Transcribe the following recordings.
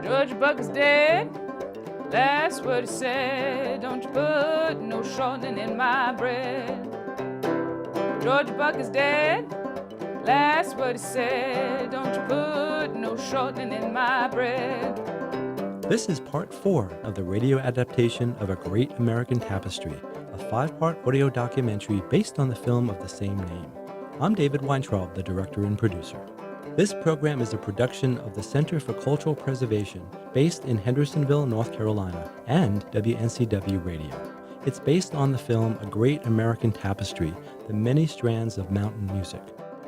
George Buck is dead. That's what he said. Don't you put no shortening in my bread. George Buck is dead. That's what he said. Don't you put no shortening in my bread. This is part 4 of the radio adaptation of A Great American Tapestry, a 5-part audio documentary based on the film of the same name. I'm David Weintraub, the director and producer. This program is a production of the Center for Cultural Preservation, based in Hendersonville, North Carolina, and WNCW Radio. It's based on the film A Great American Tapestry, The Many Strands of Mountain Music,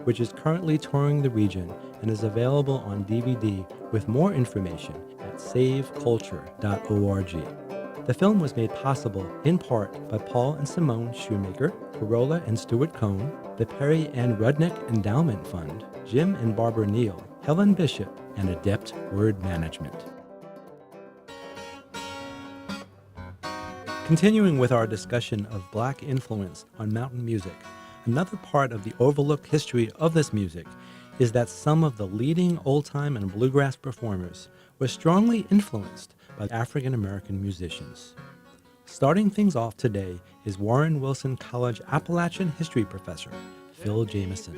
which is currently touring the region and is available on DVD with more information at saveculture.org. The film was made possible in part by Paul and Simone Shoemaker, Carola and Stuart Cohn, the Perry Ann Rudnick Endowment Fund, Jim and Barbara Neal, Helen Bishop, and Adept Word Management. Continuing with our discussion of Black influence on mountain music, another part of the overlooked history of this music is that some of the leading old-time and bluegrass performers were strongly influenced by African American musicians. Starting things off today is Warren Wilson College Appalachian history professor, Phil Jameson.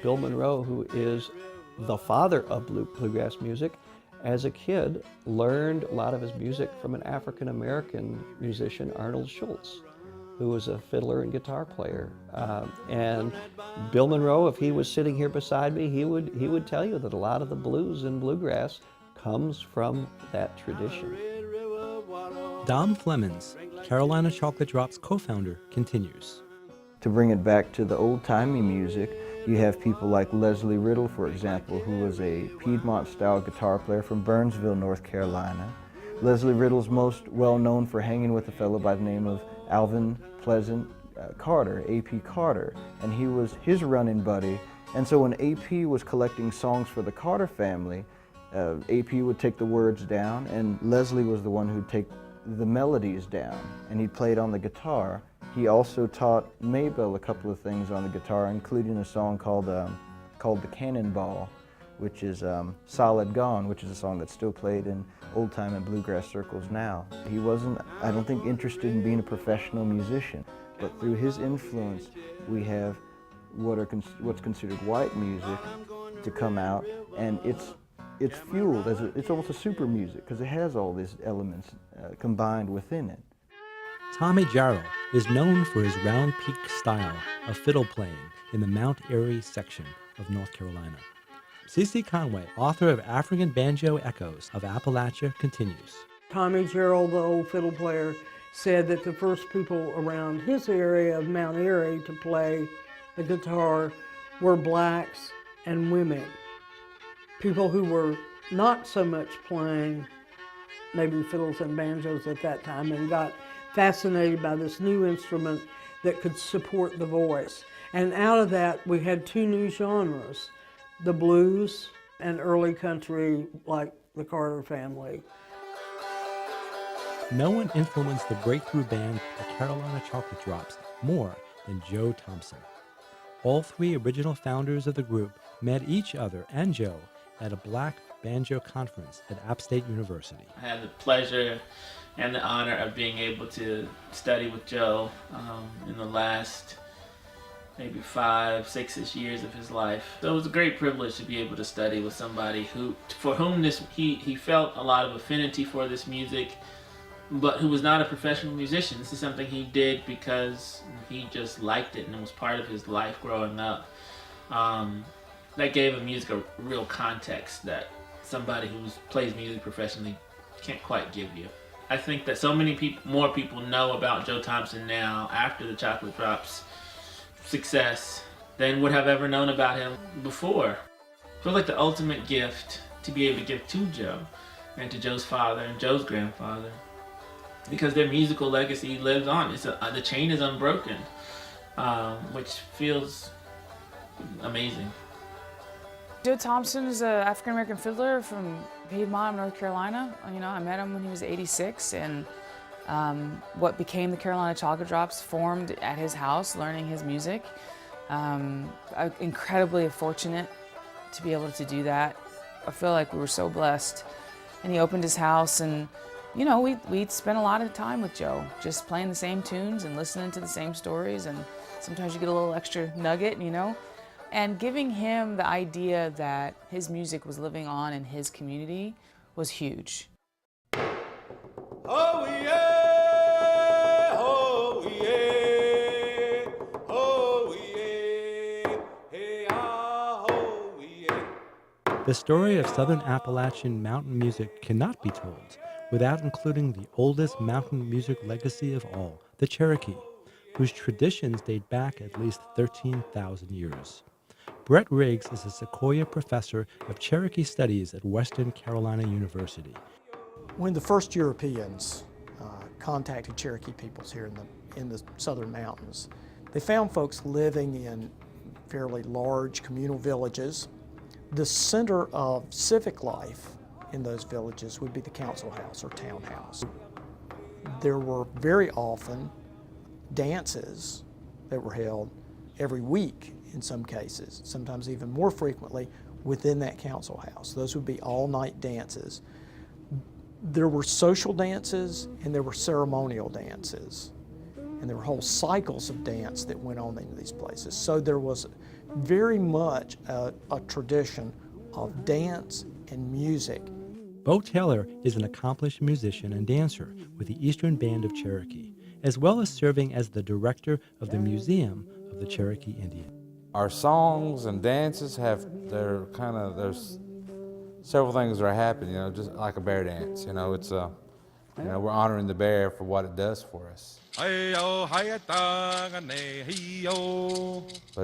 Bill Monroe, who is the father of bluegrass music, as a kid learned a lot of his music from an African American musician, Arnold Schultz, who was a fiddler and guitar player. And Bill Monroe, if he was sitting here beside me, he would tell you that a lot of the blues and bluegrass comes from that tradition. Dom Flemons, Carolina Chocolate Drop's co-founder, continues. To bring it back to the old-timey music, you have people like Leslie Riddle, for example, who was a Piedmont-style guitar player from Burnsville, North Carolina. Leslie Riddle's most well known for hanging with a fellow by the name of Alvin Pleasant Carter, A.P. Carter, and he was his running buddy. And so when A.P. was collecting songs for the Carter family, A.P. would take the words down, and Leslie was the one who'd take the melodies down, and he played on the guitar. He also taught Maybelle a couple of things on the guitar, including a song called The Cannonball, which is Solid Gone, which is a song that's still played in old-time and bluegrass circles now. He wasn't, I don't think, interested in being a professional musician, but through his influence, we have what's considered white music to come out, and it's fueled as it's almost a super music because it has all these elements combined within it. Tommy Jarrell is known for his round-peak style of fiddle playing in the Mount Airy section of North Carolina. C.C. Conway, author of African Banjo Echoes of Appalachia, continues. Tommy Jarrell, the old fiddle player, said that the first people around his area of Mount Airy to play the guitar were blacks and women. People who were not so much playing maybe fiddles and banjos at that time and got fascinated by this new instrument that could support the voice. And out of that, we had 2 new genres, the blues and early country like the Carter family. No one influenced the breakthrough band, the Carolina Chocolate Drops, more than Joe Thompson. All 3 original founders of the group met each other and Joe at a Black Banjo Conference at App State University. I had the pleasure and the honor of being able to study with Joe in the last maybe 5-6 years of his life. So it was a great privilege to be able to study with somebody for whom he felt a lot of affinity for this music, but who was not a professional musician. This is something he did because he just liked it and it was part of his life growing up. That gave music a real context that somebody who plays music professionally can't quite give you. I think that so many more people know about Joe Thompson now after the Chocolate Drops success than would have ever known about him before. I feel like the ultimate gift to be able to give to Joe and to Joe's father and Joe's grandfather, because their musical legacy lives on. The chain is unbroken, which feels amazing. Joe Thompson is an African-American fiddler from Piedmont, North Carolina. I met him when he was 86, and what became the Carolina Chocolate Drops formed at his house, learning his music. I'm incredibly fortunate to be able to do that. I feel like we were so blessed And he opened his house, and you know, we'd spend a lot of time with Joe, just playing the same tunes and listening to the same stories, and sometimes you get a little extra nugget, you know. And giving him the idea that his music was living on in his community was huge. Oh yeah, oh yeah, oh yeah, hey ah, oh yeah. The story of Southern Appalachian mountain music cannot be told without including the oldest mountain music legacy of all, the Cherokee, whose traditions date back at least 13,000 years. Brett Riggs is a Sequoia Professor of Cherokee Studies at Western Carolina University. When the first Europeans contacted Cherokee peoples here in the southern mountains, they found folks living in fairly large communal villages. The center of civic life in those villages would be the council house or townhouse. There were very often dances that were held every week in some cases, sometimes even more frequently within that council house. Those would be all-night dances. There were social dances and there were ceremonial dances. And there were whole cycles of dance that went on in these places. So there was very much a tradition of dance and music. Bo Taylor is an accomplished musician and dancer with the Eastern Band of Cherokee, as well as serving as the director of the Museum of the Cherokee Indian. Our songs and dances there's several things that are happening, just like a bear dance. It's we're honoring the bear for what it does for us. But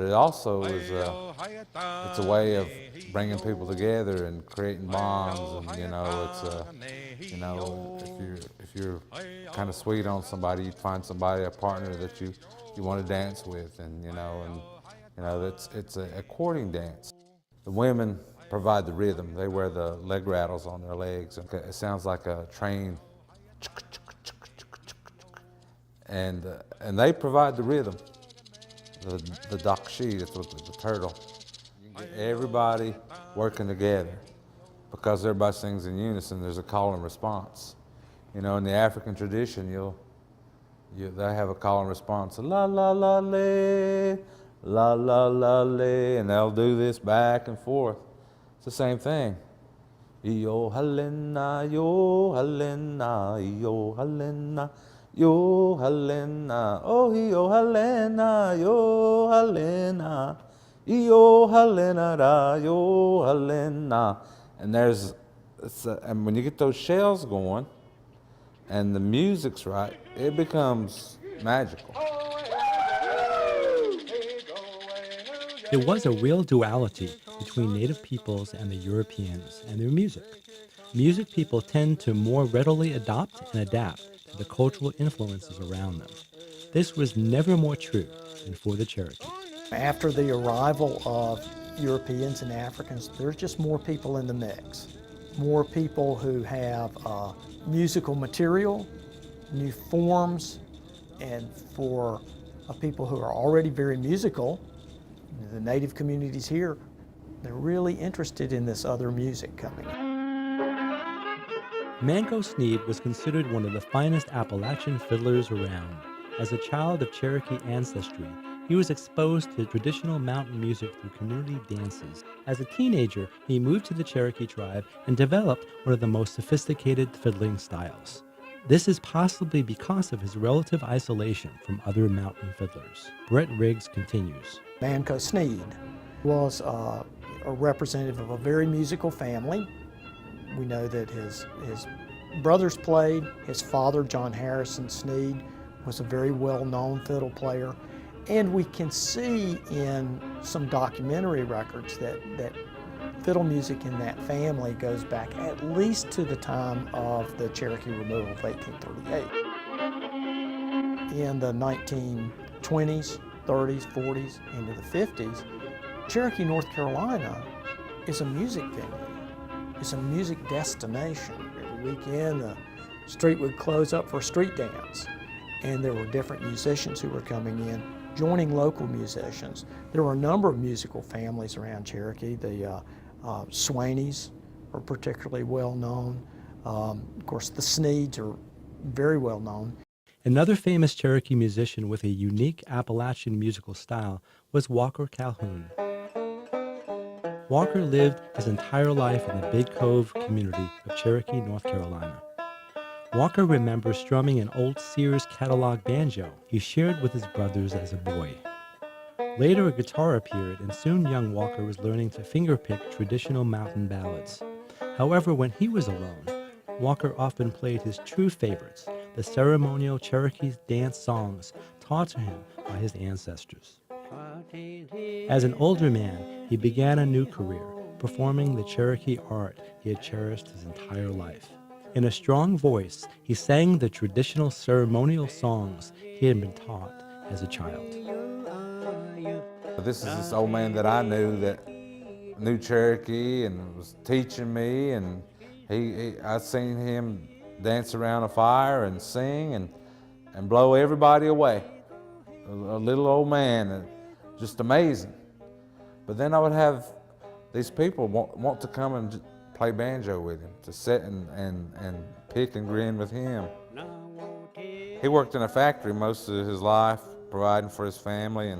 it also is it's a way of bringing people together and creating bonds, and if you're kind of sweet on somebody, you find somebody, a partner that you want to dance with, and it's a courting dance. The women provide the rhythm. They wear the leg rattles on their legs. It sounds like a train. And they provide the rhythm. The dakshi, that's what the turtle. Everybody working together, because everybody sings in unison. There's a call and response. In the African tradition, they have a call and response. La la la le, la la la le, and they'll do this back and forth. It's the same thing. Yo halena, yo halena, yo halena, yo halena, oh yo halena, yo halena, yo halena da, yo halena. And and when you get those shells going, and the music's right, it becomes magical. There was a real duality between Native peoples and the Europeans and their music. Music people tend to more readily adopt and adapt to the cultural influences around them. This was never more true than for the Cherokee. After the arrival of Europeans and Africans, there's just more people in the mix. More people who have musical material, new forms, and for people who are already very musical, the Native communities here, they're really interested in this other music coming. Mango Sneed was considered one of the finest Appalachian fiddlers around. As a child of Cherokee ancestry, he was exposed to traditional mountain music through community dances. As a teenager, he moved to the Cherokee tribe and developed one of the most sophisticated fiddling styles. This is possibly because of his relative isolation from other mountain fiddlers. Brett Riggs continues. Mango Sneed was a representative of a very musical family. We know that his brothers played. His father, John Harrison Sneed, was a very well-known fiddle player. And we can see in some documentary records that fiddle music in that family goes back at least to the time of the Cherokee removal of 1838. In the 1920s, 30s, 40s, into the 50s, Cherokee, North Carolina is a music venue. It's a music destination. Every weekend, the street would close up for a street dance, and there were different musicians who were coming in, joining local musicians. There were a number of musical families around Cherokee. The Swaneys are particularly well known. Of course, the Sneeds are very well known. Another famous Cherokee musician with a unique Appalachian musical style was Walker Calhoun. Walker lived his entire life in the Big Cove community of Cherokee, North Carolina. Walker remembers strumming an old Sears catalog banjo he shared with his brothers as a boy. Later, a guitar appeared, and soon young Walker was learning to fingerpick traditional mountain ballads. However, when he was alone, Walker often played his true favorites, the ceremonial Cherokee dance songs taught to him by his ancestors. As an older man, he began a new career, performing the Cherokee art he had cherished his entire life. In a strong voice, he sang the traditional ceremonial songs he had been taught as a child. This is this old man that I knew that knew Cherokee and was teaching me, and I seen him dance around a fire and sing and blow everybody away. A little old man, just amazing. But then I would have these people want to come and play banjo with him, to sit and pick and grin with him. He worked in a factory most of his life, providing for his family,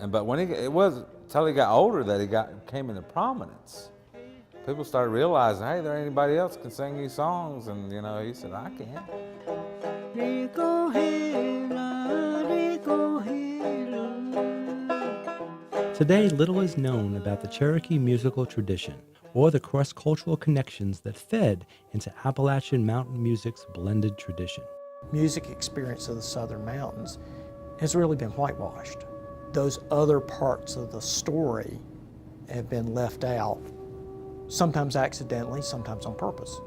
but when it wasn't until he got older that he came into prominence. People started realizing, hey, there ain't anybody else can sing these songs, and he said, I can. Today, little is known about the Cherokee musical tradition or the cross-cultural connections that fed into Appalachian mountain music's blended tradition. Music experience of the Southern Mountains has really been whitewashed. Those other parts of the story have been left out, sometimes accidentally, sometimes on purpose,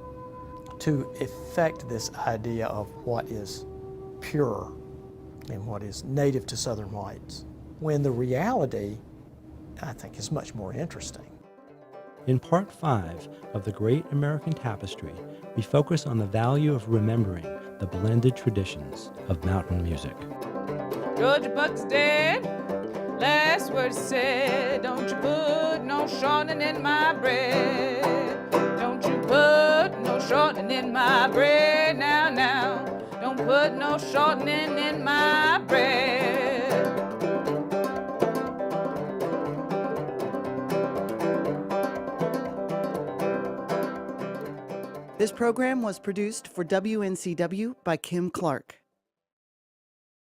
to effect this idea of what is pure and what is native to Southern whites, when the reality, I think, is much more interesting. In Part 5 of The Great American Tapestry, we focus on the value of remembering the blended traditions of mountain music. Georgia Buck's dead. Last word said, don't you put no shortening in my bread. Don't you put no shortening in my bread now. Don't put no shortening in my bread. This program was produced for WNCW by Kim Clark.